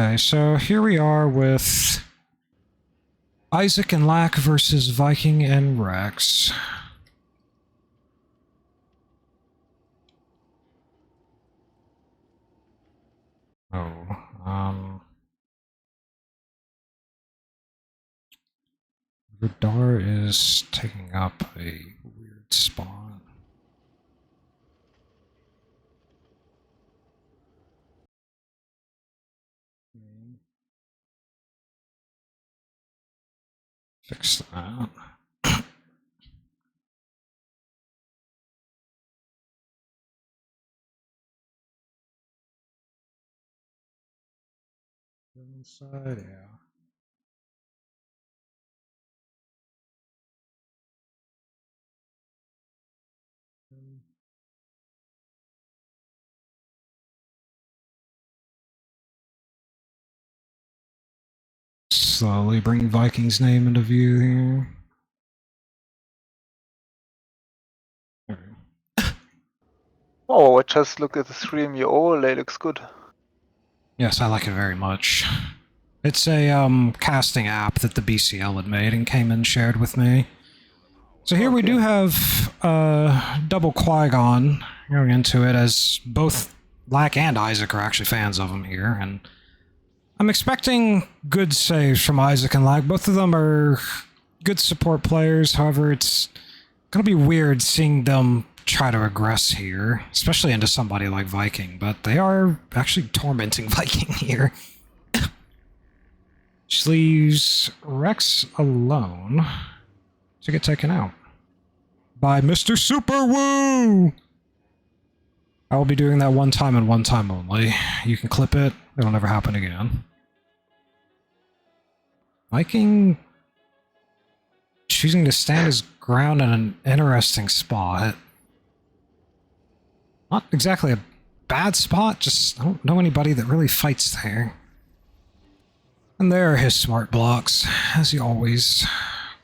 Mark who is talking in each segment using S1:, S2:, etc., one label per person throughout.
S1: Okay, so here we are with Isaac and Lack versus Viking and Rex. Vidar is taking up a weird spot. Fix that. Inside, yeah. Slowly bring Viking's name into view here.
S2: Oh, I just look at the stream. Your overlay looks good.
S1: Yes, I like it very much. It's a casting app that the BCL had made and came and shared with me. So here we do have double Qui-Gon going into it, as both Lack and Isaac are actually fans of him here, and I'm expecting good saves from Isaac and Lack. Both of them are good support players, however it's gonna be weird seeing them try to aggress here, especially into somebody like Viking, but they are actually tormenting Viking here. Which leaves Rex alone to get taken out by Mr. Super Woo! I will be doing that one time and one time only. You can clip it, it'll never happen again. Viking choosing to stand his ground in an interesting spot. Not exactly a bad spot, just I don't know anybody that really fights there. And there are his smart blocks, as he always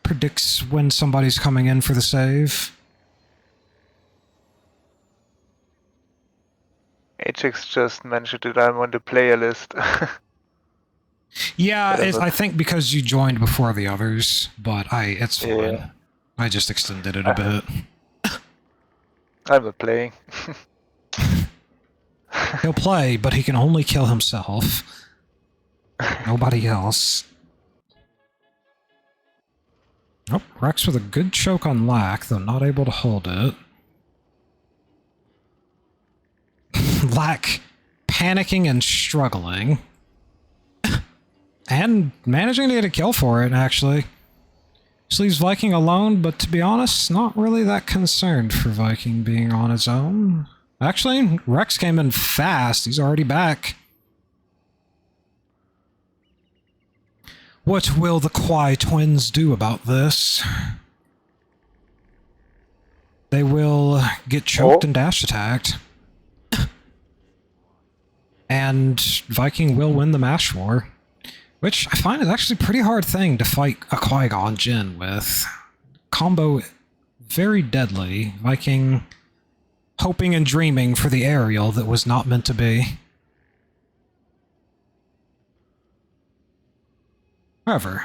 S1: predicts when somebody's coming in for the save.
S2: Ajax just mentioned that I'm on the player list.
S1: Yeah, I think because you joined before the others, but it's fine.
S2: Yeah.
S1: I just extended it a bit.
S2: I'm not playing.
S1: He'll play, but he can only kill himself. Nobody else. Oh, Rex with a good choke on Lack, though not able to hold it. Lack panicking and struggling. And managing to get a kill for it, actually. Just leaves Viking alone, but to be honest, not really that concerned for Viking being on his own. Actually, Rex came in fast. He's already back. What will the Kwai twins do about this? They will get choked and dash attacked. And Viking will win the Mash War. Which I find is actually a pretty hard thing to fight a Qui-Gon Jinn with. Combo very deadly. Viking hoping and dreaming for the aerial that was not meant to be. However,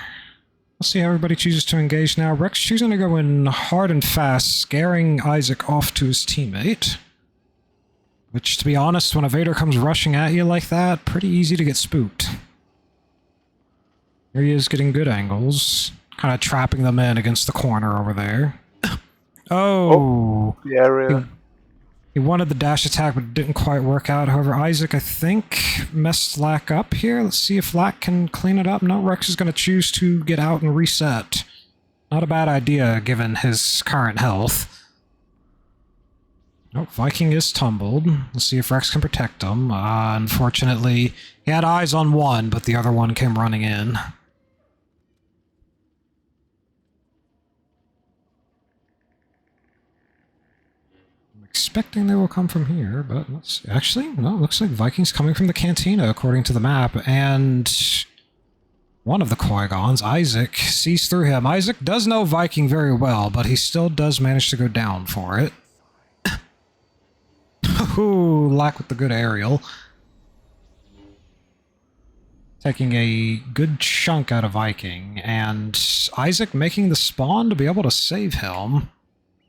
S1: let's see how everybody chooses to engage now. Rex choosing to go in hard and fast, scaring Isaac off to his teammate. Which, to be honest, when a Vader comes rushing at you like that, pretty easy to get spooked. Here he is getting good angles, kind of trapping them in against the corner over there. Oh!
S2: The area.
S1: He wanted the dash attack, but it didn't quite work out. However, Isaac, I think, messed Lack up here. Let's see if Lack can clean it up. No, Rex is going to choose to get out and reset. Not a bad idea, given his current health. Oh, Viking is tumbled. Let's see if Rex can protect him. Unfortunately, he had eyes on one, but the other one came running in. Expecting they will come from here, but let's see. Actually, no, it looks like Vikings coming from the cantina according to the map, and one of the Qui-Gons, Isaac, sees through him. Isaac does know Viking very well, but he still does manage to go down for it. Ooh, Lack with the good aerial. taking a good chunk out of Viking, and Isac making the spawn to be able to save him.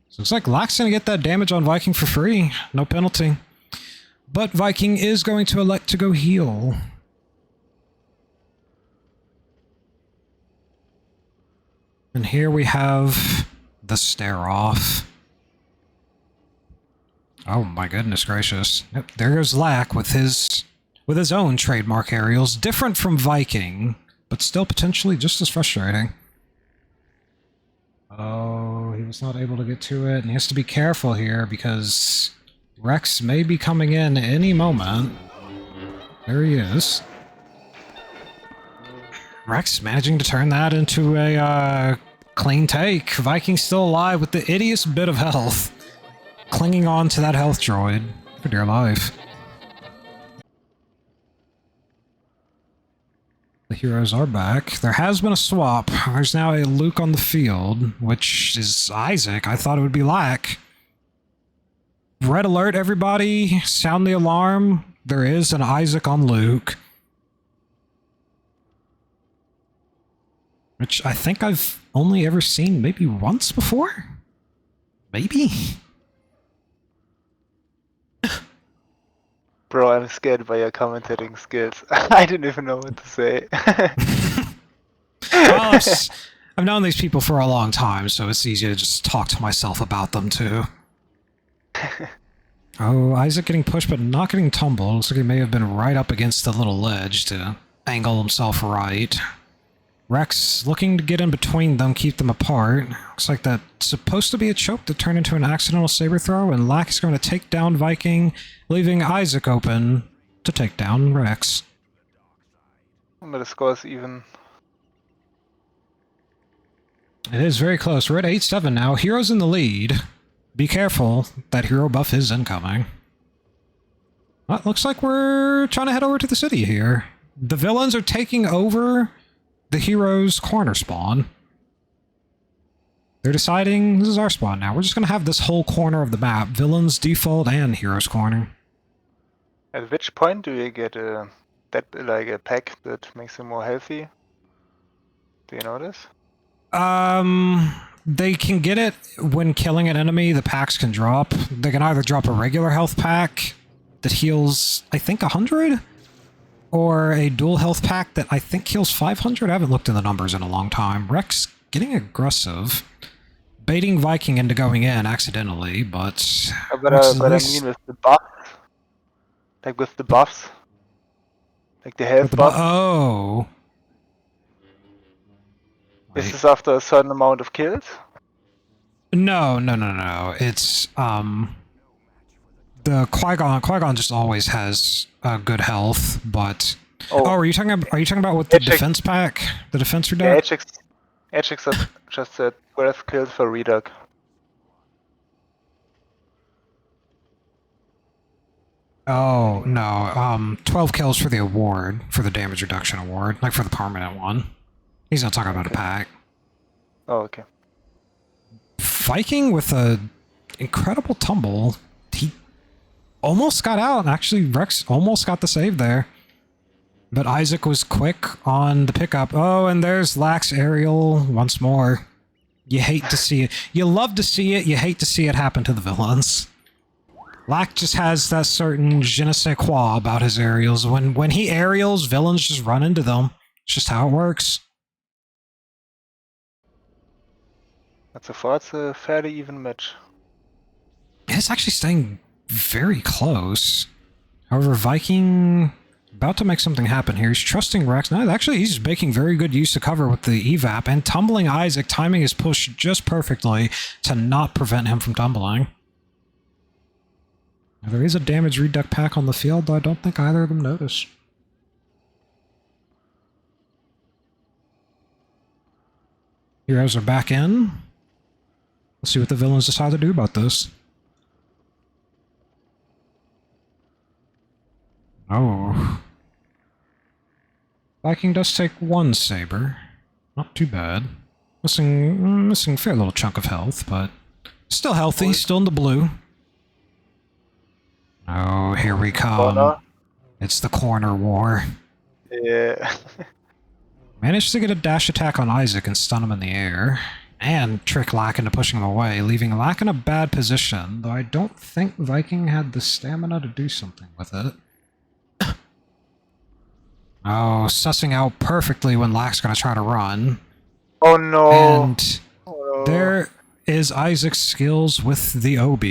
S1: So looks like Lac's gonna get that damage on Viking for free, no penalty. But Viking is going to elect to go heal. And here we have the stare-off. Oh my goodness gracious. Yep, there goes Lac with his own trademark aerials, different from Viking, but still potentially just as frustrating. Oh, he was not able to get to it, and he has to be careful here because Rex may be coming in any moment. There he is. Rex managing to turn that into a clean take. Viking still alive with the ittiest bit of health. Clinging on to that health droid for dear life. The heroes are back. There has been a swap. There's now a Luke on the field, which is Isac. I thought it would be Lac. Red alert, everybody. Sound the alarm. There is an Isac on Luke. Which I think I've only ever seen maybe once before? Maybe?
S2: Bro, I'm scared by your commentating skills. I didn't even know what to say.
S1: Well, I've known these people for a long time, so it's easy to just talk to myself about them, too. Oh, Isac getting pushed but not getting tumbled. Looks like he may have been right up against the little ledge to angle himself right. Rex looking to get in between them, keep them apart. Looks like that's supposed to be a choke that turned into an accidental saber throw, and Lac is going to take down Viking, leaving Isac open to take down Rex.
S2: But the score's even.
S1: It is very close. We're at 8-7 now. Hero's in the lead. Be careful. That hero buff is incoming. Well, it looks like we're trying to head over to the city here. The villains are taking over the hero's corner spawn. They're deciding this is our spawn now. We're just going to have this whole corner of the map. Villains, default, and hero's corner.
S2: At which point do you get a pack that makes you more healthy? Do you know this?
S1: They can get it when killing an enemy. The packs can drop. They can either drop a regular health pack that heals, I think, 100, or a dual health pack that I think heals 500. I haven't looked at the numbers in a long time. Rex getting aggressive, baiting Viking into going in accidentally, but
S2: But I mean with the buffs, like with the buffs, like the health buff.
S1: Oh.
S2: Is this after a certain amount of kills?
S1: No. It's, the Qui-Gon just always has good health, but... Oh, are you talking about with the defense pack? The defense reduct?
S2: Yeah, Ajax just said 12 kills for reduct.
S1: Oh, no, 12 kills for the award, for the damage reduction award, like for the permanent one. He's not talking about a pack.
S2: Oh, okay.
S1: Viking with a incredible tumble. He almost got out, and actually Rex almost got the save there. But Isac was quick on the pickup. Oh, and there's Lac's aerial once more. You hate to see it. You love to see it, you hate to see it happen to the villains. Lac just has that certain je ne sais quoi about his aerials. When he aerials, villains just run into them. It's just how it works.
S2: So far, it's a fairly even match.
S1: It's actually staying very close. However, Viking about to make something happen here. He's trusting Rex. No, actually, he's making very good use of cover with the evap and tumbling Isac, timing his push just perfectly to not prevent him from tumbling. Now, there is a damage reduct pack on the field, though I don't think either of them noticed. Heroes are back in. Let's see what the villains decide to do about this. Oh. Viking does take one saber. Not too bad. Missing a fair little chunk of health, but still healthy, still in the blue. Oh, here we come. It's the corner war.
S2: Yeah.
S1: Managed to get a dash attack on Isac and stun him in the air, and trick Lack into pushing him away, leaving Lack in a bad position, though I don't think Viking had the stamina to do something with it. Oh, sussing out perfectly when Lack's gonna try to run.
S2: Oh no!
S1: And
S2: Oh, no.
S1: there is Isaac's skills with the OB.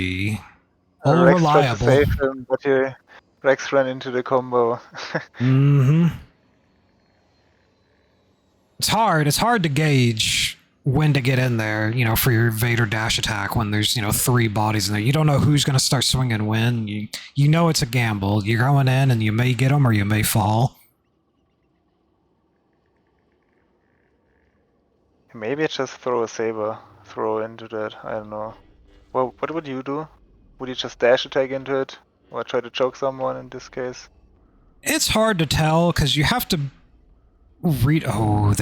S1: All
S2: Rex tried to
S1: reliable.
S2: save him, but Rex ran into the combo.
S1: Mm-hmm. It's hard to gauge when to get in there, for your Vader dash attack when there's, 3 bodies in there. You don't know who's going to start swinging when. You know it's a gamble. You're going in and you may get them or you may fall.
S2: Maybe just throw a saber, throw into that, I don't know. Well, what would you do? Would you just dash attack into it? Or try to choke someone in this case?
S1: It's hard to tell because you have to read. Oh,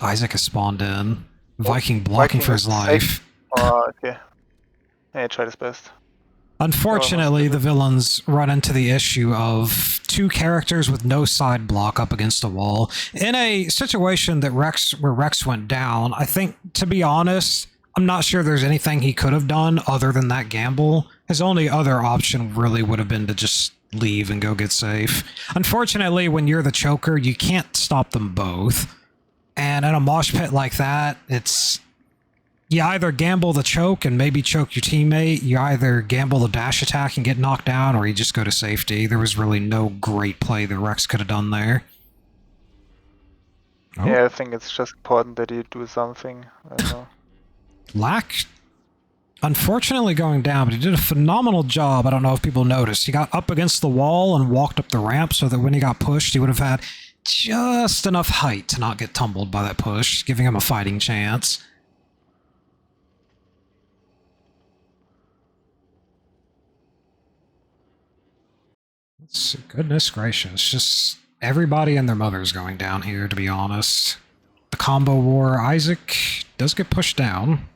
S1: Isaac has spawned in. Viking blocking
S2: Viking
S1: for his
S2: is
S1: life.
S2: safe. Oh, okay. Yeah, he tried his best.
S1: Unfortunately, the villains run into the issue of 2 characters with no side block up against a wall. In a situation where Rex went down, I think, to be honest, I'm not sure there's anything he could have done other than that gamble. His only other option really would have been to just leave and go get safe. Unfortunately, when you're the choker, you can't stop them both. And in a mosh pit like that, you either gamble the choke and maybe choke your teammate, you either gamble the dash attack and get knocked down, or you just go to safety. There was really no great play that Rex could have done there.
S2: Oh. Yeah, I think it's just important that you do something. I don't know.
S1: Lack, unfortunately going down, but he did a phenomenal job. I don't know if people noticed. He got up against the wall and walked up the ramp so that when he got pushed, he would have had just enough height to not get tumbled by that push, giving him a fighting chance. Goodness gracious, just everybody and their mother's going down here, to be honest. The combo war, Isac does get pushed down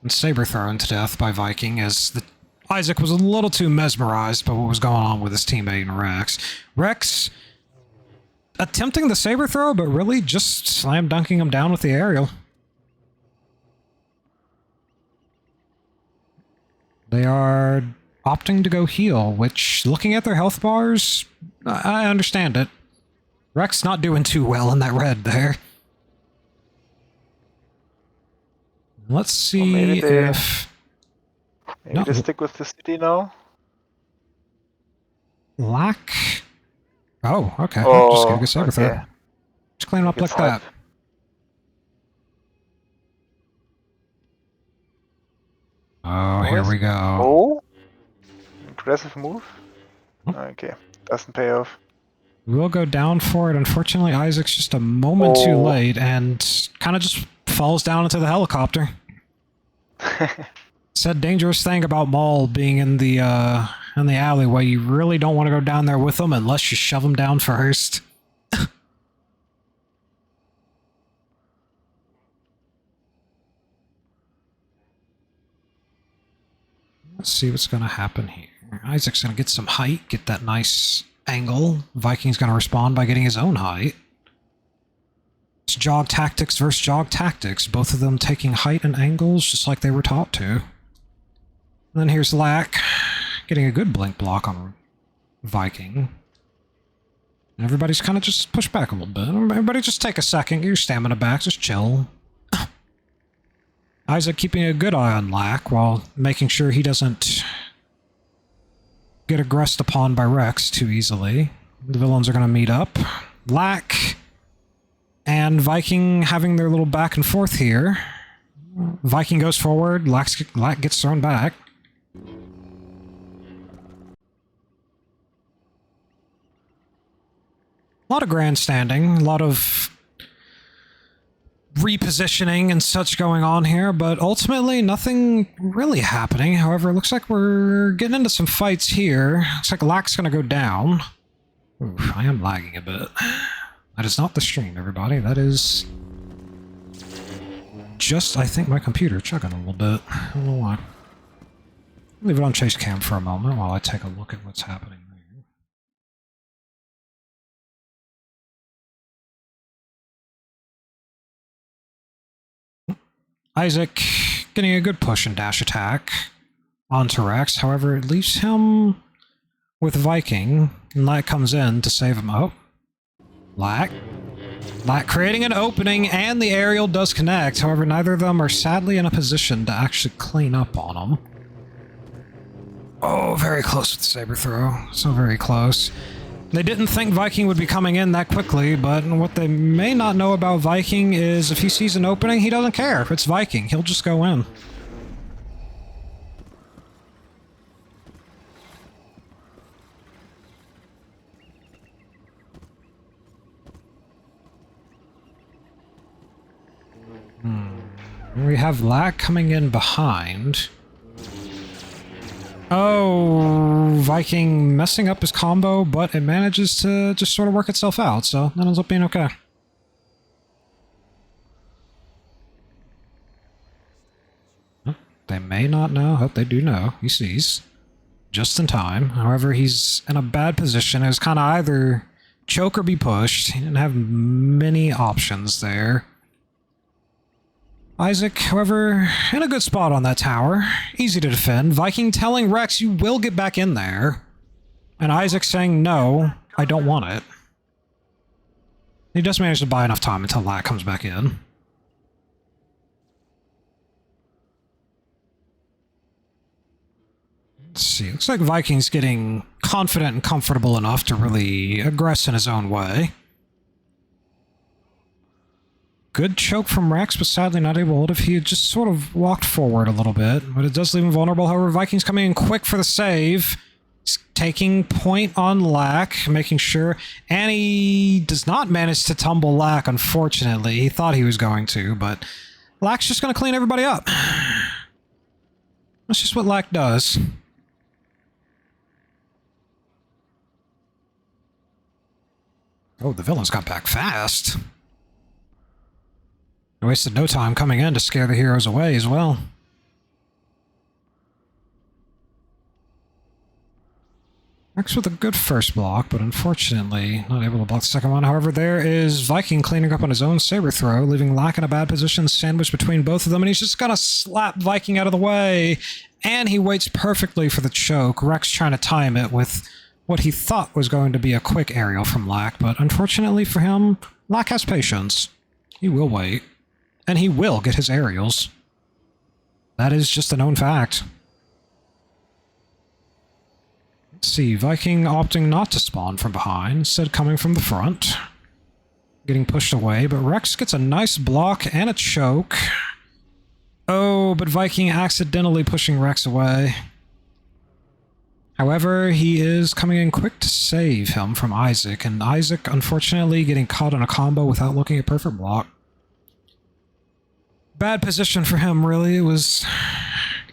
S1: and saber thrown to death by Viking as Isac was a little too mesmerized by what was going on with his teammate and Rex. Rex attempting the saber throw, but really just slam dunking him down with the aerial. They are opting to go heal, which, looking at their health bars, I understand it. Rex not doing too well in that red there. Let's see if...
S2: Maybe they stick with the city now?
S1: Lack... Oh, okay.
S2: Oh,
S1: just gonna get saber throw.
S2: okay.
S1: Just clean up like that. Oh, here we go.
S2: Oh? Aggressive move? Okay, doesn't pay off.
S1: We'll go down for it. Unfortunately, Isaac's just a moment too late and kind of just falls down into the helicopter. Said dangerous thing about Maul being in the alleyway. You really don't want to go down there with them unless you shove them down first. Let's see what's going to happen here. Isaac's going to get some height, get that nice angle. Viking's going to respond by getting his own height. It's jog tactics versus jog tactics, both of them taking height and angles just like they were taught to. And then here's Lack getting a good blink block on Viking. And everybody's kind of just pushed back a little bit. Everybody just take a second, get your stamina back, just chill. Isac keeping a good eye on Lack while making sure he doesn't get aggressed upon by Rex too easily. The villains are going to meet up. Lack and Viking having their little back and forth here. Viking goes forward, Lack gets thrown back. A lot of grandstanding, a lot of repositioning and such going on here, but ultimately nothing really happening. However, it looks like we're getting into some fights here. Looks like Lack's gonna go down. Oof, I am lagging a bit. That is not the stream, everybody. That is just, I think, my computer chugging a little bit. I don't know why. Leave it on chase cam for a moment while I take a look at what's happening. Isaac getting a good push and dash attack onto Rex. However, it leaves him with Viking, and Lack comes in to save him. Oh, Lack creating an opening, and the aerial does connect. However, neither of them are sadly in a position to actually clean up on him. Oh, very close with the saber throw. So very close. They didn't think Viking would be coming in that quickly, but what they may not know about Viking is if he sees an opening, he doesn't care. It's Viking. He'll just go in. We have Lack coming in behind. Oh, Viking messing up his combo, but it manages to just sort of work itself out, so that ends up being okay. They may not know. Hope they do know. He sees. Just in time. However, he's in a bad position. It was kind of either choke or be pushed. He didn't have many options there. Isaac, however, in a good spot on that tower. Easy to defend. Viking telling Rex, you will get back in there. And Isaac saying, no, I don't want it. He just managed to buy enough time until Lack comes back in. Let's see, looks like Viking's getting confident and comfortable enough to really aggress in his own way. Good choke from Rex, but sadly not able to hold if he had just sort of walked forward a little bit. But it does leave him vulnerable. However, Viking's coming in quick for the save. He's taking point on Lack, making sure. And he does not manage to tumble Lack, unfortunately. He thought he was going to, but Lack's just going to clean everybody up. That's just what Lack does. Oh, the villains got back fast. They wasted no time coming in to scare the heroes away as well. Rex with a good first block, but unfortunately not able to block the second one. However, there is Viking cleaning up on his own saber throw, leaving Lack in a bad position, sandwiched between both of them, and he's just gonna slap Viking out of the way. And he waits perfectly for the choke. Rex trying to time it with what he thought was going to be a quick aerial from Lack, but unfortunately for him, Lack has patience. He will wait. And he will get his aerials. That is just a known fact. Let's see, Viking opting not to spawn from behind, instead coming from the front. Getting pushed away, but Rex gets a nice block and a choke. Oh, but Viking accidentally pushing Rex away. However, he is coming in quick to save him from Isaac, and Isaac, unfortunately, getting caught in a combo without looking at perfect block. Bad position for him, really. It was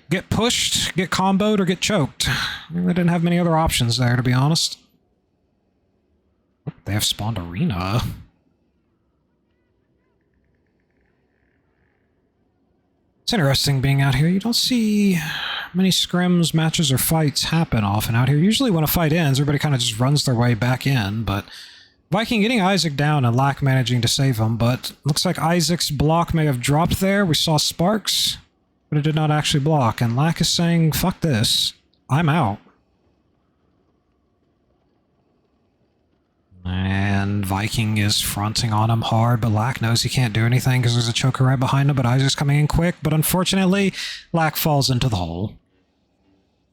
S1: get pushed, get comboed, or get choked. They didn't have many other options there, to be honest. They have spawned Arena. It's interesting being out here. You don't see many scrims, matches, or fights happen often out here. Usually when a fight ends, everybody kind of just runs their way back in, but Viking getting Isaac down and Lack managing to save him, but looks like Isaac's block may have dropped there. We saw sparks, but it did not actually block, and Lack is saying, fuck this, I'm out. And Viking is fronting on him hard, but Lack knows he can't do anything because there's a choker right behind him, but Isaac's coming in quick, but unfortunately, Lack falls into the hole.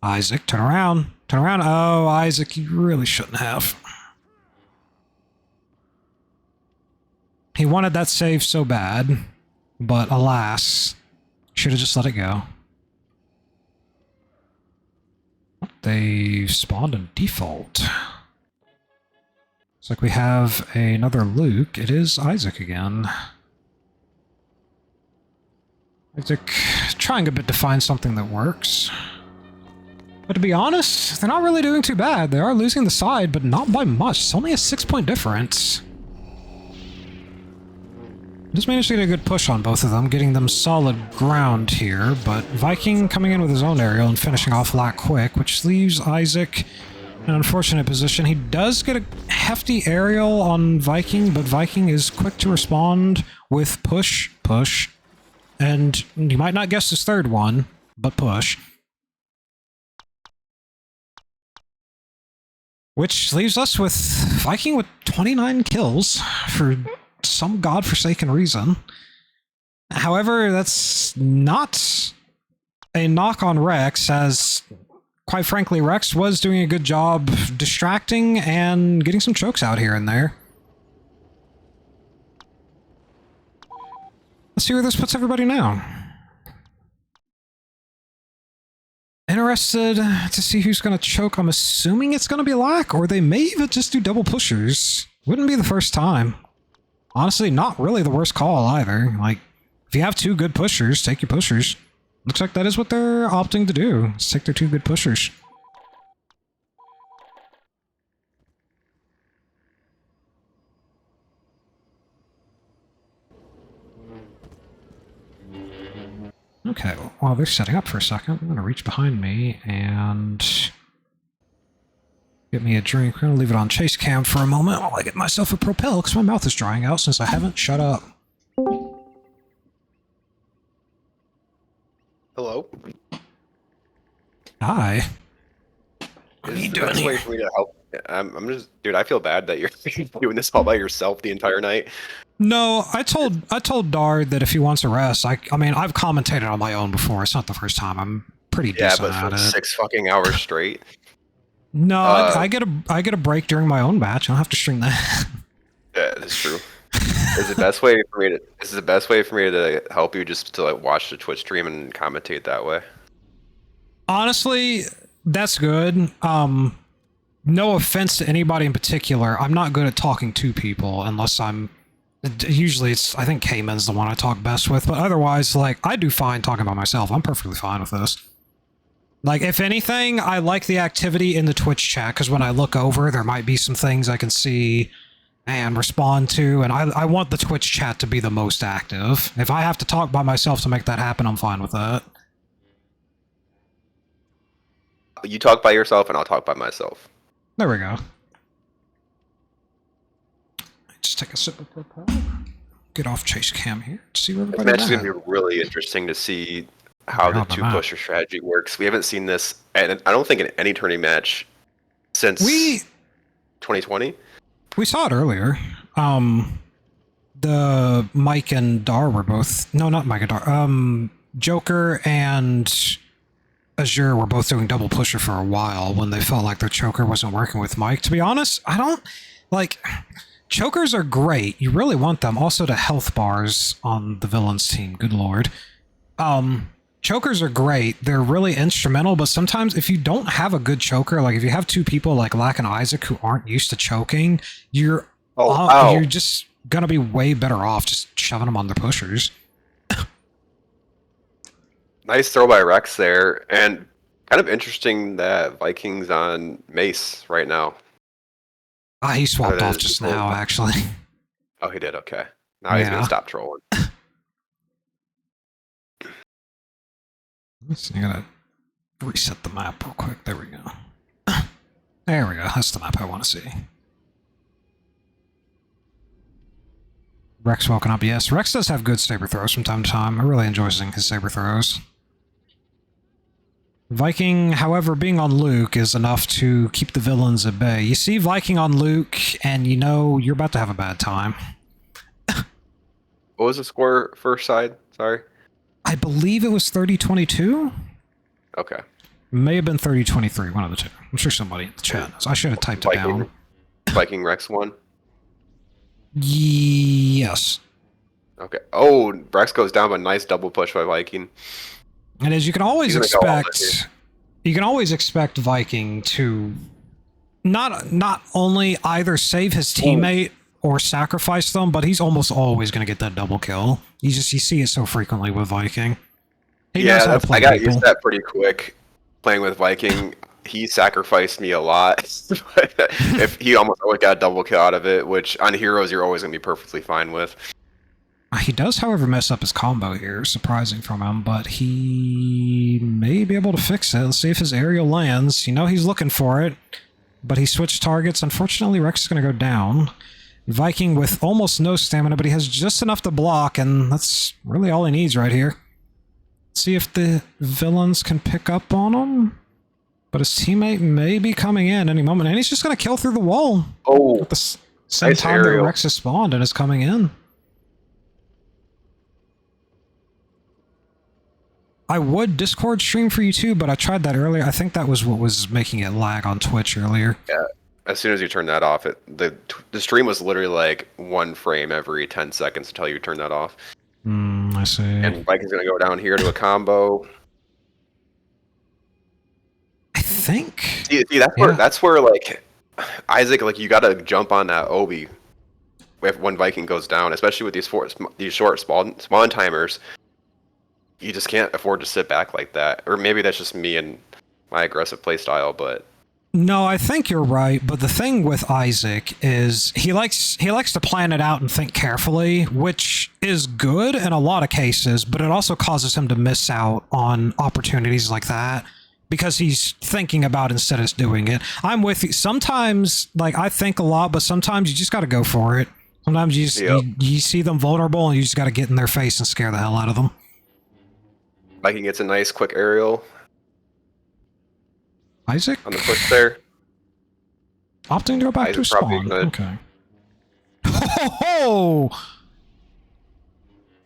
S1: Isaac, turn around. Turn around. Oh, Isaac, you really shouldn't have. He wanted that save so bad, but alas, should have just let it go. They spawned in default. Looks like we have another Luke. It is Isaac again. Isaac trying a bit to find something that works. But to be honest, they're not really doing too bad. They are losing the side, but not by much. It's only a 6-point difference. Just managed to get a good push on both of them, getting them solid ground here, but Viking coming in with his own aerial and finishing off Lack quick, which leaves Isaac in an unfortunate position. He does get a hefty aerial on Viking, but Viking is quick to respond with push, push, and you might not guess his third one, but push. Which leaves us with Viking with 29 kills for some godforsaken reason. However, that's not a knock on Rex, as quite frankly, Rex was doing a good job distracting and getting some chokes out here and there. Let's see where this puts everybody now. Interested to see who's going to choke. I'm assuming it's going to be Lack, or they may even just do double pushers. Wouldn't be the first time. Honestly, not really the worst call either. Like, if you have two good pushers, take your pushers. Looks like that is what they're opting to do. Let's take their two good pushers. Okay, while they're setting up for a second, I'm going to reach behind me and get me a drink. I'm going to leave it on chase cam for a moment while I get myself a Propel, because my mouth is drying out since I haven't shut up.
S3: Hello?
S1: Hi. What are
S3: Is
S1: you
S3: the
S1: doing
S3: best way
S1: here?
S3: for me to help? I'm just, dude. I feel bad that you're doing this all by yourself the entire night.
S1: No, I told Dard that if he wants a rest, I mean, I've commentated on my own before. It's not the first time. I'm pretty
S3: Yeah,
S1: decent
S3: but
S1: at
S3: for
S1: it.
S3: 6 fucking hours straight.
S1: No, I get a break during my own match. I don't have to stream that.
S3: Yeah, that's true. Is the best way for me to? Is the best way for me to help you just to like watch the Twitch stream and commentate that way?
S1: Honestly, that's good. No offense to anybody in particular. I'm not good at talking to people unless I'm. Usually, I think Cayman's the one I talk best with, but otherwise, like, I do fine talking by myself. I'm perfectly fine with this. Like, if anything, I like the activity in the Twitch chat, because when I look over, there might be some things I can see and respond to, and I want the Twitch chat to be the most active. If I have to talk by myself to make that happen, I'm fine with that.
S3: You talk by yourself, and I'll talk by myself.
S1: There we go. Just take a sip of Propel. Get off chase cam here. See where
S3: This
S1: everybody's
S3: match is
S1: at.
S3: going to be really interesting to see how the
S1: on the
S3: two
S1: map.
S3: pusher strategy works. We haven't seen this, and I don't think in any tourney match since 2020.
S1: We saw it earlier. The Mike and Dar were both... No, not Mike and Dar. Joker and Azure were both doing double pusher for a while when they felt like their choker wasn't working with Mike. To be honest, I don't... Like, chokers are great. You really want them. Also to health bars on the villains team. Good lord. Chokers are great. They're really instrumental, but sometimes if you don't have a good choker, like if you have two people like Lack and Isaac who aren't used to choking, you're just gonna be way better off just shoving them on their pushers.
S3: Nice throw by Rex there, and kind of interesting that Vikings on Mace right now.
S1: He swapped off just now, actually.
S3: Oh, he did? Okay. Now he's going to stop trolling.
S1: So I gotta reset the map real quick. There we go. There we go. That's the map I want to see. Rex woken up. Yes, Rex does have good saber throws from time to time. I really enjoy seeing his saber throws. Viking, however, being on Luke is enough to keep the villains at bay. You see Viking on Luke, and you know you're about to have a bad time.
S3: What was the score first side? Sorry.
S1: I believe it was 30-22?
S3: Okay.
S1: May have been 30-23, one of the two. I'm sure somebody in the chat knows. I should have typed it down.
S3: Viking Rex won?
S1: Yes.
S3: Okay. Oh, Rex goes down, but nice double push by Viking.
S1: And as you can always expect, Viking to not only either save his teammate or sacrifice them, but he's almost always going to get that double kill. You see it so frequently with Viking. He knows how to play
S3: I got
S1: people.
S3: used to that pretty quick playing with Viking. He sacrificed me a lot. If he almost always got a double kill out of it, which on heroes you're always going to be perfectly fine with.
S1: He does, however, mess up his combo here, surprising from him, but he may be able to fix it. Let's see if his aerial lands. You know he's looking for it, but he switched targets. Unfortunately, Rex is going to go down. Viking with almost no stamina, but he has just enough to block, and that's really all he needs right here. See if the villains can pick up on him. But his teammate may be coming in any moment, and he's just going to kill through the wall.
S3: Oh,
S1: At the same
S3: nice
S1: time that
S3: aerial.
S1: Rex has spawned and is coming in. I would Discord stream for you too, but I tried that earlier. I think that was what was making it lag on Twitch earlier.
S3: Yeah. As soon as you turn that off, the stream was literally like 1 frame every 10 seconds until you turn that off.
S1: I see.
S3: And Viking's gonna go down here to a combo.
S1: I think.
S3: See that's where like Isaac, like you gotta jump on that Obi when Viking goes down, especially with these short spawn timers. You just can't afford to sit back like that. Or maybe that's just me and my aggressive play style, but
S1: No, I think you're right, but the thing with Isaac is he likes to plan it out and think carefully, which is good in a lot of cases, but it also causes him to miss out on opportunities like that because he's thinking about instead of doing it. I'm with you. Sometimes, like, I think a lot, but sometimes you just got to go for it. Sometimes you see them vulnerable and you just got to get in their face and scare the hell out of them.
S3: Viking gets a nice quick aerial
S1: Isaac?
S3: on the push there.
S1: Opting to go back to
S3: Isaac's probably
S1: spawn.
S3: good.
S1: Okay. Ho!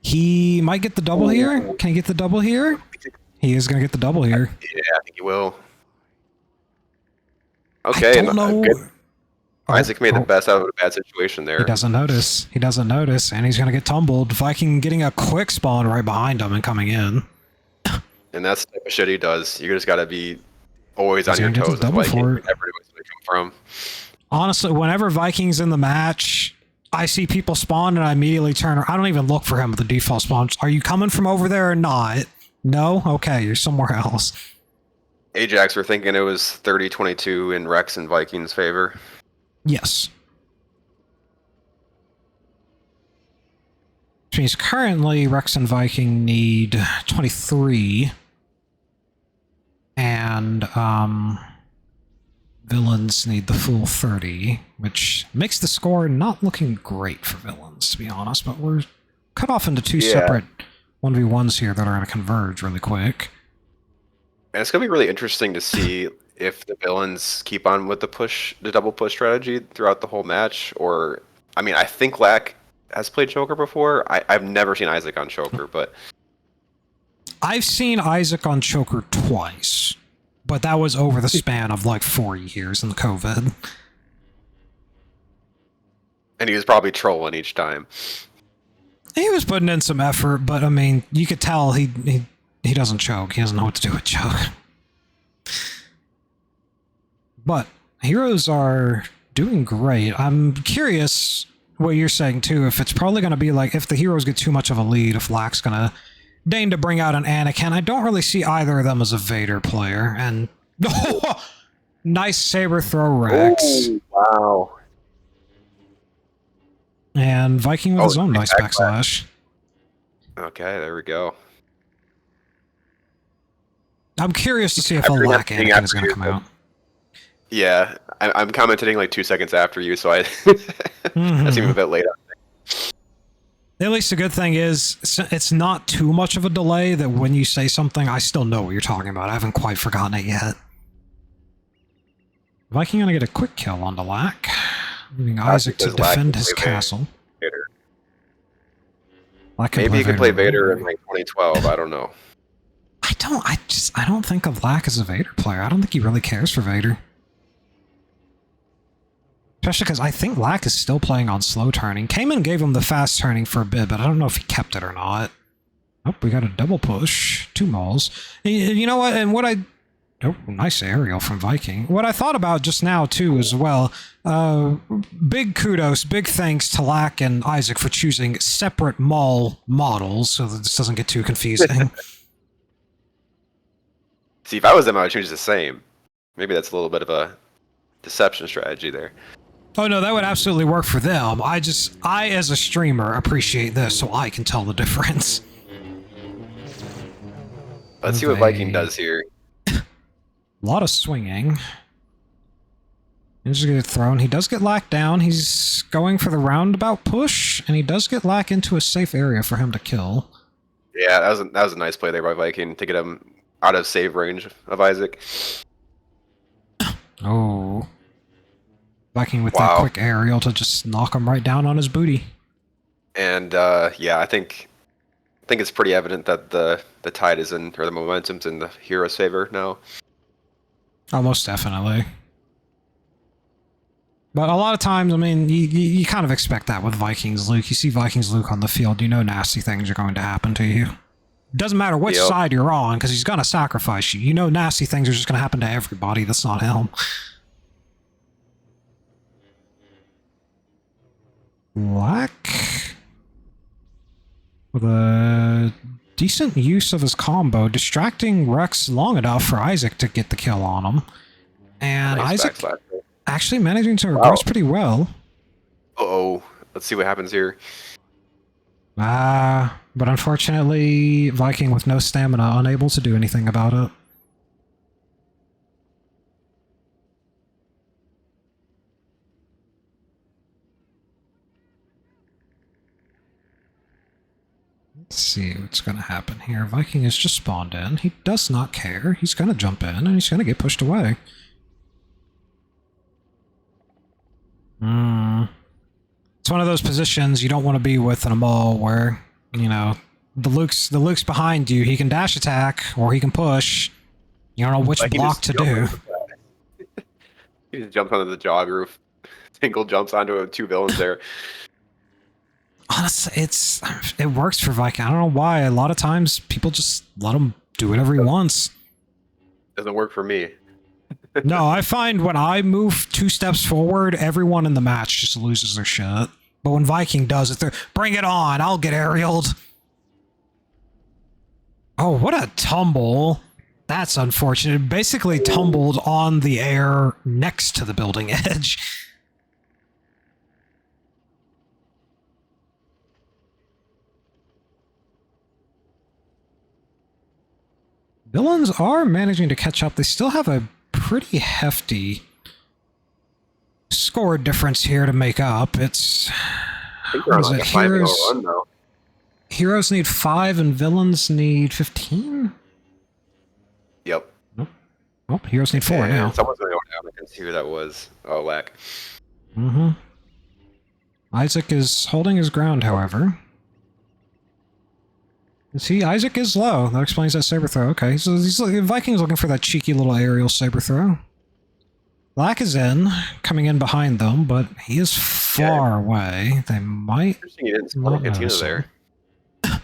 S1: He might get the double here. Can he get the double here? He is going to get the double here.
S3: Yeah, I think he will. Okay,
S1: I don't know.
S3: Good. Isaac made the best out of a bad situation there.
S1: He doesn't notice. He doesn't notice, and he's going to get tumbled. Viking getting a quick spawn right behind him and coming in.
S3: And that's the type of shit he does. You just got to be always on your
S1: gonna get
S3: toes.
S1: the double
S3: Viking,
S1: for it.
S3: wherever it's going to come from.
S1: Honestly, whenever Viking's in the match, I see people spawn and I immediately turn. I don't even look for him at the default spawn. Are you coming from over there or not? No? Okay, you're somewhere else.
S3: Ajax, we're thinking it was 30-22 in Rex and Viking's favor.
S1: Yes. Which means currently Rex and Viking need 23. And villains need the full 30, which makes the score not looking great for villains, to be honest, but we're cut off into two separate 1v1s here that are going to converge really quick.
S3: And it's going to be really interesting to see if the villains keep on with the double push strategy throughout the whole match, or, I mean, I think Lack has played Choker before. I've never seen Isaac on Choker, but
S1: I've seen Isaac on Choker twice, but that was over the span of like 4 years in the COVID.
S3: and he was probably trolling each time.
S1: He was putting in some effort, but I mean, you could tell he doesn't choke. He doesn't know what to do with choke. But heroes are doing great. I'm curious what you're saying too, if it's probably going to be like, if the heroes get too much of a lead, if Lack's going to deign to bring out an Anakin. I don't really see either of them as a Vader player. And nice saber throw, Rex.
S3: Oh, wow.
S1: And Viking with his own nice backslash.
S3: Okay, there we go.
S1: I'm curious to see if a Lack Anakin is going to come out.
S3: Yeah, I'm commenting like 2 seconds after you, so I seem a bit late on things.
S1: At least the good thing is, it's not too much of a delay that when you say something, I still know what you're talking about. I haven't quite forgotten it yet. Viking gonna get a quick kill on the Lack, leaving Isaac to defend his castle.
S3: Maybe he could play Vader in like 2012, I don't know.
S1: I don't think of Lack as a Vader player. I don't think he really cares for Vader. Especially because I think Lack is still playing on slow turning. Cayman gave him the fast turning for a bit, but I don't know if he kept it or not. Oh, we got a double push. 2 mauls. You know what? And what I... Oh, nice aerial from Viking. What I thought about just now, too, as well, big kudos, big thanks to Lack and Isaac for choosing separate maul models so that this doesn't get too confusing.
S3: See, if I was them, I would choose the same. Maybe that's a little bit of a deception strategy there.
S1: Oh no, that would absolutely work for them. I as a streamer appreciate this so I can tell the difference.
S3: Let's see what Viking does here.
S1: A lot of swinging. He's just get thrown. He does get Lack down. He's going for the roundabout push, and he does get Lack into a safe area for him to kill.
S3: Yeah, that was a nice play there by Viking to get him out of save range of Isaac.
S1: Oh. Viking with
S3: Wow.
S1: that quick aerial to just knock him right down on his booty.
S3: And yeah, I think it's pretty evident that the tide is in, or the momentum's in the hero's favor now.
S1: Almost definitely. But a lot of times, I mean, you kind of expect that with Vikings Luke. You see Vikings Luke on the field, you know nasty things are going to happen to you. Doesn't matter which
S3: Yep.
S1: side you're on, because he's going to sacrifice you. You know nasty things are just going to happen to everybody that's not him. Black, with a decent use of his combo, distracting Rex long enough for Isaac to get the kill on him. And
S3: Nice
S1: Isaac
S3: backslash.
S1: actually managing to regress pretty well.
S3: Uh-oh. Let's see what happens here.
S1: But unfortunately, Viking with no stamina, unable to do anything about it. Let's see what's going to happen here. Viking has just spawned in. He does not care. He's going to jump in, and he's going to get pushed away. It's one of those positions you don't want to be with in a mall where, you know, the Luke's behind you. He can dash attack, or he can push. You don't know which
S3: Like, he
S1: block
S3: just
S1: to do.
S3: He just jumps onto the jog roof. Single jumps onto two villains there.
S1: Honestly, it works for Viking. I don't know why. A lot of times, people just let him do whatever he wants.
S3: Doesn't work for me.
S1: No, I find when I move 2 steps forward, everyone in the match just loses their shit. But when Viking does it, they're, bring it on, I'll get aerialed. Oh, what a tumble. That's unfortunate. Basically tumbled on the air next to the building edge. Villains are managing to catch up. They still have a pretty hefty score difference here to make up. It's...
S3: I think we're on
S1: what is
S3: like
S1: it?
S3: a 5-0 run now.
S1: Heroes need 5 and villains need 15?
S3: Yep.
S1: Oh, heroes need 4
S3: And
S1: now.
S3: someone's going to go down. I can see who that was. Oh, Lack.
S1: Isaac is holding his ground, however. See, Isaac is low. That explains that saber throw. Okay, so Viking's looking for that cheeky little aerial saber throw. Black is in, coming in behind them, but he is far away. They might...
S3: Interesting you didn't spawn a
S1: not
S3: Cantina
S1: notice him.
S3: there. I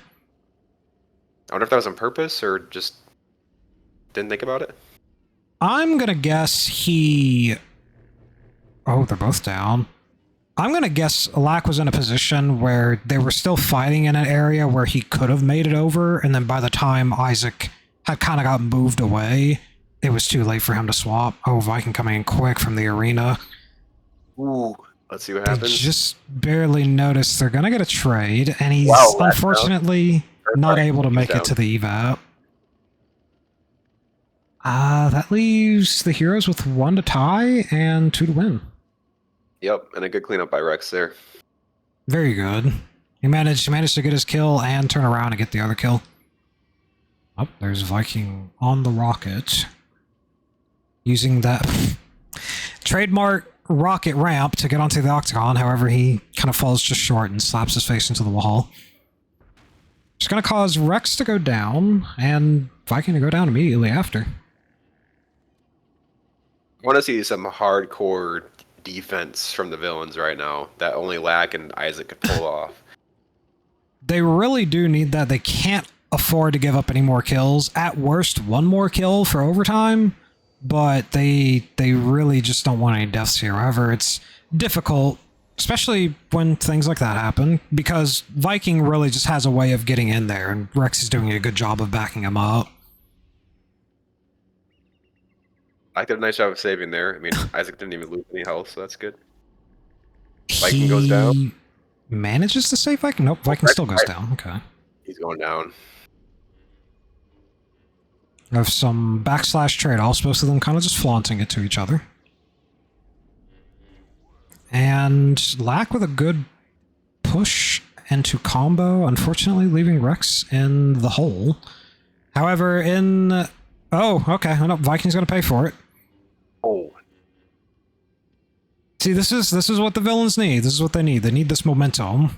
S3: wonder if that was on purpose or just didn't think about it.
S1: I'm gonna guess he... Oh, they're both down. I'm gonna guess Lack was in a position where they were still fighting in an area where he could have made it over, and then by the time Isaac had kind of got moved away, it was too late for him to swap. Oh, Viking coming in quick from the arena.
S3: Ooh. Let's see what
S1: They
S3: happens.
S1: just barely noticed they're gonna get a trade, and he's
S3: Wow, Lack's
S1: unfortunately not
S3: sorry,
S1: able to
S3: he's
S1: make
S3: down.
S1: it to the evap. That leaves the heroes with 1 to tie and 2 to win.
S3: Yep, and a good cleanup by Rex there.
S1: Very good. He managed to get his kill and turn around and get the other kill. Oh, there's Viking on the rocket. Using that trademark rocket ramp to get onto the octagon. However, he kind of falls just short and slaps his face into the wall. It's going to cause Rex to go down and Viking to go down immediately after.
S3: I want to see some hardcore defense from the villains right now that only Lack and Isaac could pull off.
S1: They really do need that. They can't afford to give up any more kills. At worst, 1 more kill for overtime, but they really just don't want any deaths here. However, it's difficult, especially when things like that happen, because Viking really just has a way of getting in there, and Rex is doing a good job of backing him up.
S3: I did a nice job of saving there. I mean, Isaac didn't even lose any health, so that's good. Viking goes down.
S1: He manages to save Viking? Nope, Viking still goes down. Okay.
S3: He's going down.
S1: We have some backslash trade-offs, both of them kind of just flaunting it to each other. and Lack with a good push into combo, unfortunately leaving Rex in the hole. However, oh, okay, no, Viking's gonna pay for it.
S3: Oh.
S1: See, this is what the villains need. This is what they need. They need this momentum.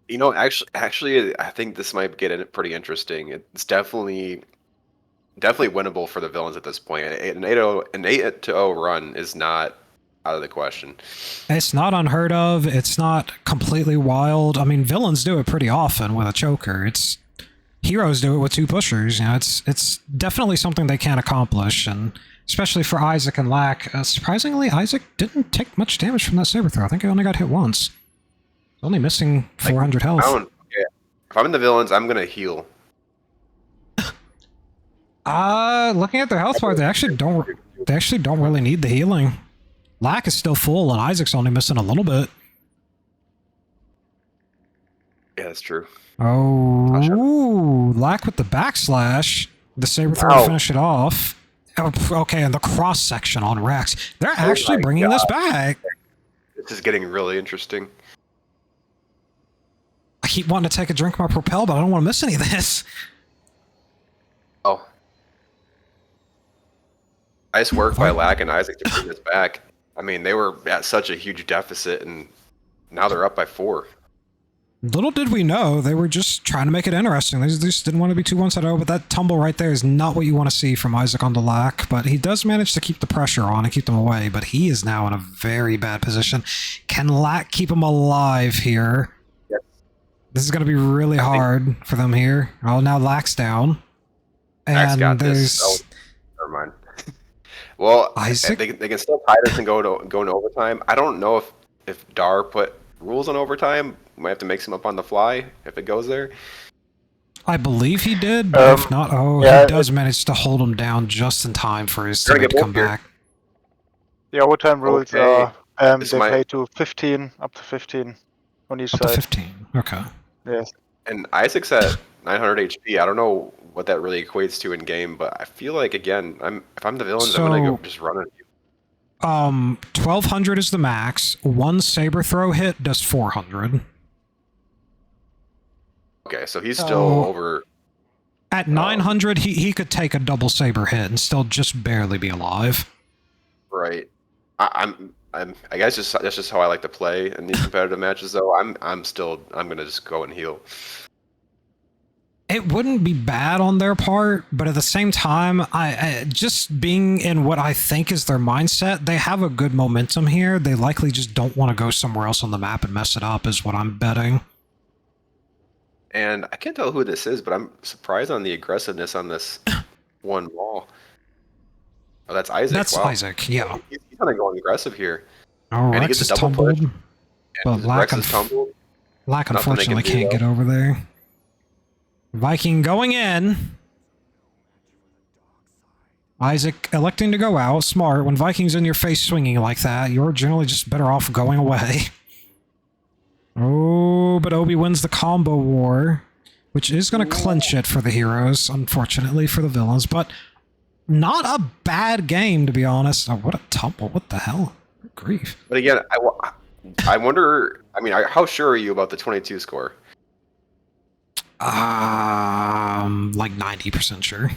S3: You know, actually, I think this might get it pretty interesting. It's definitely winnable for the villains at this point. An 8-0 run is not out of the question.
S1: It's not unheard of. It's not completely wild. I mean, villains do it pretty often with a choker. Heroes do it with 2 pushers. You know, it's definitely something they can accomplish, and especially for Isac and Lack. Surprisingly, Isac didn't take much damage from that saber throw. I think he only got hit once. Only missing 400 health.
S3: If I'm in the villains, I'm gonna heal.
S1: Looking at their health bar, they actually don't really need the healing. Lack is still full, and Isaac's only missing a little bit.
S3: Yeah, that's true.
S1: Oh, Lack with the backslash. The saber throw to finish it off. Oh, okay, and the cross section on Rex. They're actually bringing this back.
S3: This is getting really interesting.
S1: I keep wanting to take a drink of my Propel, but I don't want to miss any of this.
S3: Oh. Nice work by Lack and Isac to bring this back. I mean, they were at such a huge deficit, and now they're up by 4.
S1: Little did we know, they were just trying to make it interesting. They just didn't want to be too one-sided, but that tumble right there is not what you want to see from Isac on the Lack, but he does manage to keep the pressure on and keep them away, but he is now in a very bad position. Can Lack keep him alive here?
S3: Yes.
S1: This is going to be really hard for them here. Oh, now Lack's down.
S3: Lack's
S1: And
S3: got
S1: there's...
S3: this. Oh, never mind. Well,
S1: Isac?
S3: they can still tie this and go into overtime. I don't know if Dar put rules on overtime. Might have to make some up on the fly if it goes there.
S1: I believe he did, but if not, he does manage to hold him down just in time for his team to come back.
S2: The overtime rules are they
S3: might...
S2: pay to 15, up to 15 on each
S1: side. Up to 15, okay.
S2: Yes.
S3: And Isaac's at 900 HP. I don't know what that really equates to in game, but I feel like, again, if I'm the villains, I'm gonna go just run it.
S1: 1200 is the max. One saber throw hit does 400.
S3: Okay, so he's still over.
S1: At 900, he could take a double saber hit and still just barely be alive.
S3: Right. I guess that's just how I like to play in these competitive matches. Though I'm gonna just go and heal.
S1: It wouldn't be bad on their part, but at the same time, I just being in what I think is their mindset, they have a good momentum here. They likely just don't want to go somewhere else on the map and mess it up, is what I'm betting.
S3: And I can't tell who this is, but I'm surprised on the aggressiveness on this one wall. Oh, that's Isac.
S1: That's Isac, yeah.
S3: He's kind of going aggressive here.
S1: Oh, and Rex is tumbled, but Lack unfortunately can't get over there. Viking going in. Isac electing to go out. Smart. When Viking's in your face swinging like that, you're generally just better off going away. Oh, but Obi wins the combo war, which is going to clinch it for the heroes, unfortunately for the villains, but not a bad game, to be honest. Oh, what a tumble. What the hell? Good grief.
S3: But again, I wonder, I mean, how sure are you about the 22 score?
S1: Like 90% sure.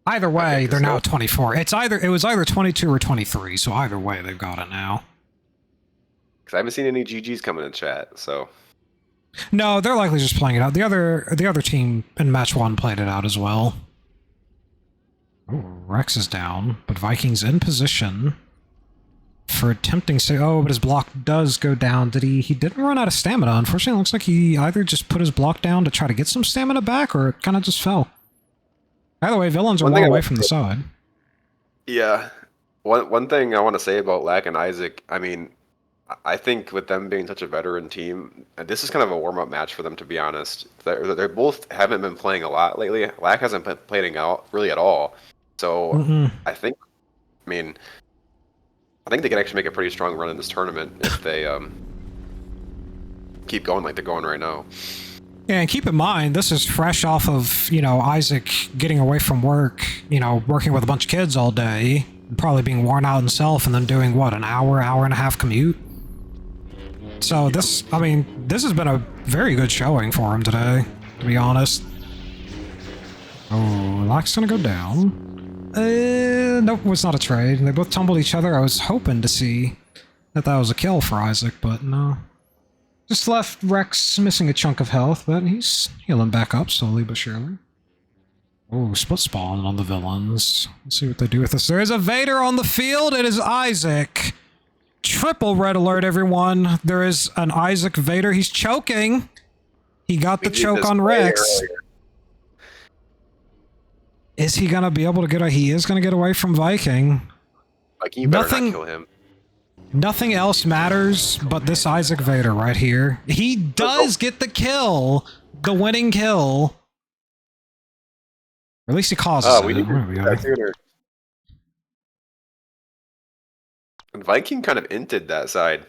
S1: Either way, they're now at 24. It was either 22 or 23, so either way, they've got it now.
S3: Because I haven't seen any GGs coming in chat, so.
S1: No, they're likely just playing it out. The other team in match 1 played it out as well. Oh, Rex is down, but Viking's in position for attempting to... Oh, but his block does go down. He didn't run out of stamina. Unfortunately, it looks like he either just put his block down to try to get some stamina back, or it kind of just fell. Either way, villains are long away from the side.
S3: Yeah. One thing I want to say about Lack and Isac, I mean, I think with them being such a veteran team, this is kind of a warm-up match for them, to be honest. They both haven't been playing a lot lately. Lack hasn't been playing out really at all. So I think they can actually make a pretty strong run in this tournament if they keep going like they're going right now.
S1: Yeah, and keep in mind, this is fresh off of, Isac getting away from work, working with a bunch of kids all day, probably being worn out himself, and then doing, what, an hour and a half commute? So this, I mean, this has been a very good showing for him today, to be honest. Oh, Lock's gonna go down. Nope, it's not a trade. They both tumbled each other. I was hoping to see that was a kill for Isaac, but no. Just left Rex missing a chunk of health, but he's healing back up slowly but surely. Oh, split spawn on the villains. Let's see what they do with this. There is a Vader on the field. It is Isaac. Triple red alert, everyone. There is an Isaac Vader. He's choking. He got the choke on Rex. Is he gonna be able to get? He is gonna get away from Viking.
S3: Like, you better not kill him.
S1: Nothing else matters but this Isaac Vader right here. He does get the kill, the winning kill. Or at least he causes it.
S3: We need to and Viking kind of inted that side.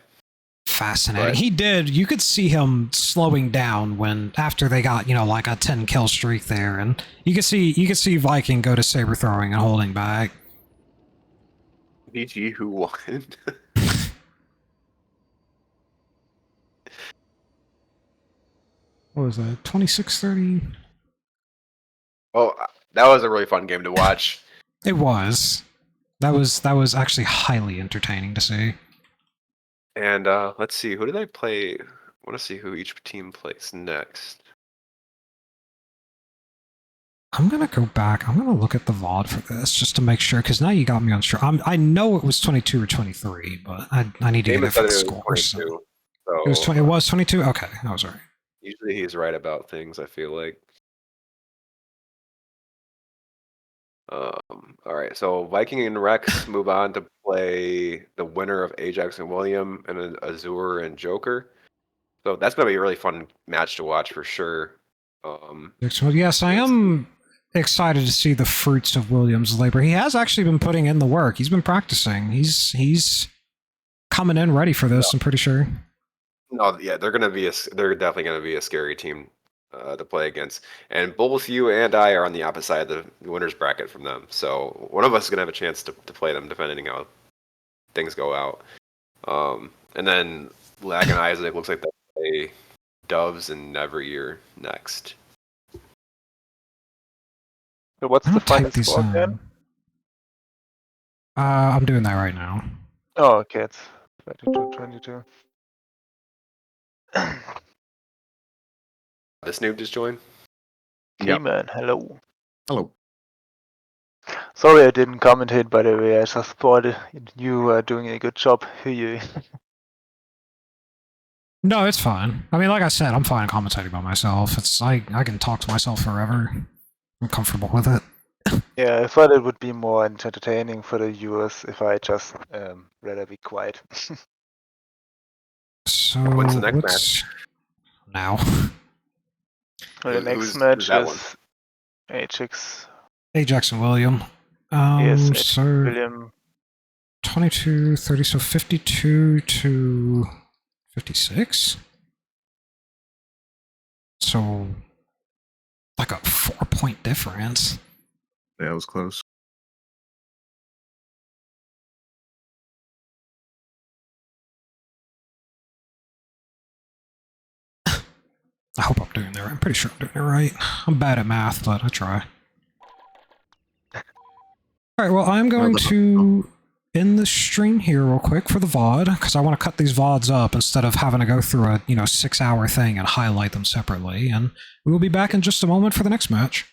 S1: Fascinating. He did. You could see him slowing down when after they got, like a 10 kill streak there, and you could see Viking go to saber throwing and holding back.
S3: BG who won?
S1: What was that? 26-30?
S3: Oh, that was a really fun game to watch.
S1: It was. That was actually highly entertaining to see.
S3: And let's see, who did I play? I want to see who each team plays next.
S1: I'm gonna go back. I'm gonna look at the VOD for this just to make sure, because now you got me on sure. I know it was 22 or 23, but I need to get it for the score. So. It was 20. It was 22. Okay, I was right.
S3: Usually he's right about things, I feel like. All right, so Viking and Rex move on to play the winner of Ajax and William, and then Azure and Joker. So that's gonna be a really fun match to watch for sure.
S1: Yes, I am excited to see the fruits of William's labor. He has actually been putting in the work. He's been practicing. He's coming in ready for this. I'm pretty sure.
S3: No, yeah, they're definitely gonna be a scary team to play against. And both you and I are on the opposite side of the winner's bracket from them. So one of us is going to have a chance to play them depending how things go out. And then Lag and Isaac looks like they play Doves and Neveryear next.
S2: So what's the final score again?
S1: I'm doing that right now.
S2: Oh, okay, it's 22-22.
S3: This noob just joined?
S2: Hey man, hello.
S4: Hello.
S2: Sorry I didn't commentate, by the way. I just thought you were doing a good job. You.
S1: No, it's fine. I mean, like I said, I'm fine commentating by myself. I can talk to myself forever. I'm comfortable with it.
S2: Yeah, I thought it would be more entertaining for the viewers if I just rather be quiet.
S1: So
S3: when's the next match?
S1: Now.
S2: Well, the next match is
S1: Ajax and William.
S2: Yes,
S1: so
S2: William.
S1: 22-30, so 52 to 56. So like a 4-point difference.
S4: Yeah, it was close.
S1: I hope I'm doing that right. I'm pretty sure I'm doing it right. I'm bad at math, but I try. Alright, well, I'm going to end the stream here real quick for the VOD, because I want to cut these VODs up instead of having to go through a 6-hour thing and highlight them separately. And we will be back in just a moment for the next match.